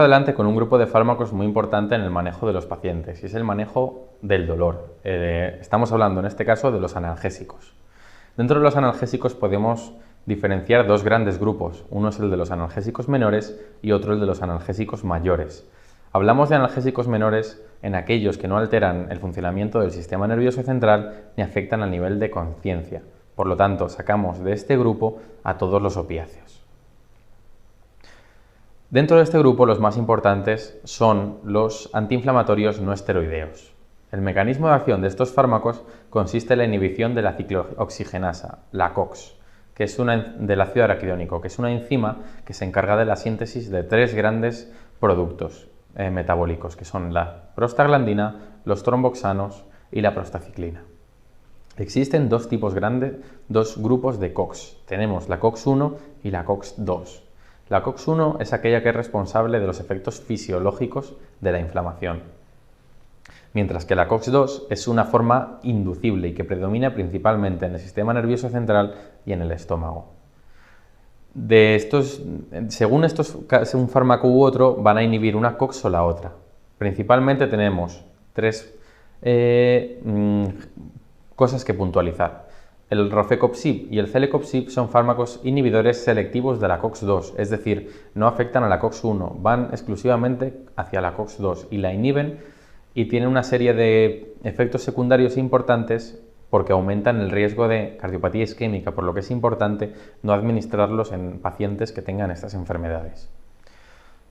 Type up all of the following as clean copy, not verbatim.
Adelante con un grupo de fármacos muy importante en el manejo de los pacientes y es el manejo del dolor. Estamos hablando en este caso de los analgésicos. Dentro de los analgésicos podemos diferenciar dos grandes grupos. Uno es el de los analgésicos menores y otro el de los analgésicos mayores. Hablamos de analgésicos menores en aquellos que no alteran el funcionamiento del sistema nervioso central ni afectan al nivel de conciencia. Por lo tanto, sacamos de este grupo a todos los opiáceos. Dentro de este grupo, los más importantes son los antiinflamatorios no esteroideos. El mecanismo de acción de estos fármacos consiste en la inhibición de la ciclooxigenasa, la COX, del ácido araquidónico, que es una enzima que se encarga de la síntesis de tres grandes productos metabólicos, que son la prostaglandina, los tromboxanos y la prostaciclina. Existen dos grupos de COX. Tenemos la COX-1 y la COX-2. La COX-1 es aquella que es responsable de los efectos fisiológicos de la inflamación, mientras que la COX-2 es una forma inducible y que predomina principalmente en el sistema nervioso central y en el estómago. Según un fármaco u otro, van a inhibir una COX o la otra. Principalmente tenemos tres cosas que puntualizar. El rofecoxib y el celecoxib son fármacos inhibidores selectivos de la COX-2, es decir, no afectan a la COX-1, van exclusivamente hacia la COX-2 y la inhiben y tienen una serie de efectos secundarios importantes porque aumentan el riesgo de cardiopatía isquémica, por lo que es importante no administrarlos en pacientes que tengan estas enfermedades.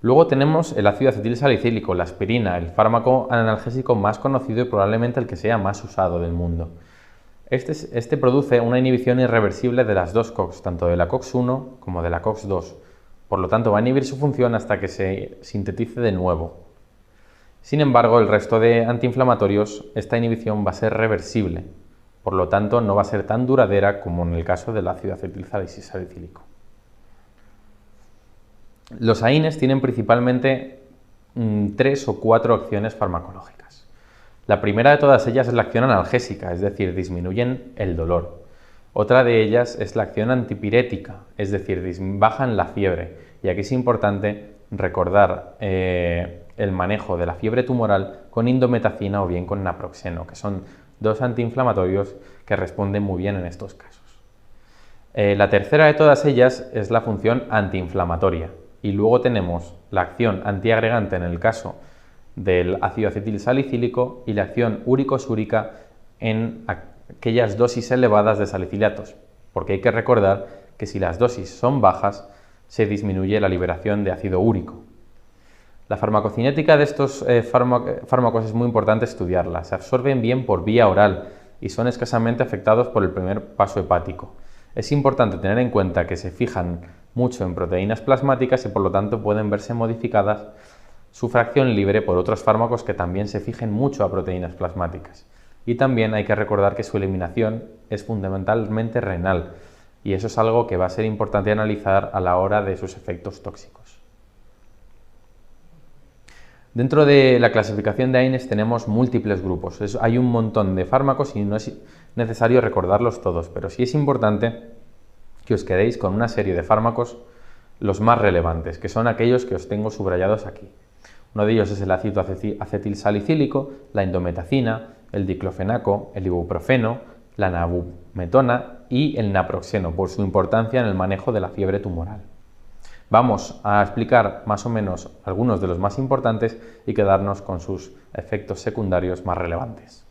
Luego tenemos el ácido acetilsalicílico, la aspirina, el fármaco analgésico más conocido y probablemente el que sea más usado del mundo. Este produce una inhibición irreversible de las dos COX, tanto de la COX-1 como de la COX-2. Por lo tanto, va a inhibir su función hasta que se sintetice de nuevo. Sin embargo, el resto de antiinflamatorios, esta inhibición va a ser reversible. Por lo tanto, no va a ser tan duradera como en el caso del ácido acetilsalicílico. Los AINES tienen principalmente 3 o 4 acciones farmacológicas. La primera de todas ellas es la acción analgésica, es decir, disminuyen el dolor. Otra de ellas es la acción antipirética, es decir, bajan la fiebre. Y aquí es importante recordar el manejo de la fiebre tumoral con indometacina o bien con naproxeno, que son dos antiinflamatorios que responden muy bien en estos casos. La tercera de todas ellas es la función antiinflamatoria. Y luego tenemos la acción antiagregante en el caso del ácido acetilsalicílico y la acción úrico-súrica en aquellas dosis elevadas de salicilatos, porque hay que recordar que si las dosis son bajas se disminuye la liberación de ácido úrico. La farmacocinética de estos fármacos es muy importante estudiarla. Se absorben bien por vía oral y son escasamente afectados por el primer paso hepático. Es importante tener en cuenta que se fijan mucho en proteínas plasmáticas y por lo tanto pueden verse modificadas su fracción libre por otros fármacos que también se fijen mucho a proteínas plasmáticas. Y también hay que recordar que su eliminación es fundamentalmente renal y eso es algo que va a ser importante analizar a la hora de sus efectos tóxicos. Dentro de la clasificación de AINES tenemos múltiples grupos. Hay un montón de fármacos y no es necesario recordarlos todos, pero sí es importante que os quedéis con una serie de fármacos los más relevantes, que son aquellos que os tengo subrayados aquí. Uno de ellos es el ácido acetilsalicílico, la indometacina, el diclofenaco, el ibuprofeno, la nabumetona y el naproxeno, por su importancia en el manejo de la fiebre tumoral. Vamos a explicar más o menos algunos de los más importantes y quedarnos con sus efectos secundarios más relevantes.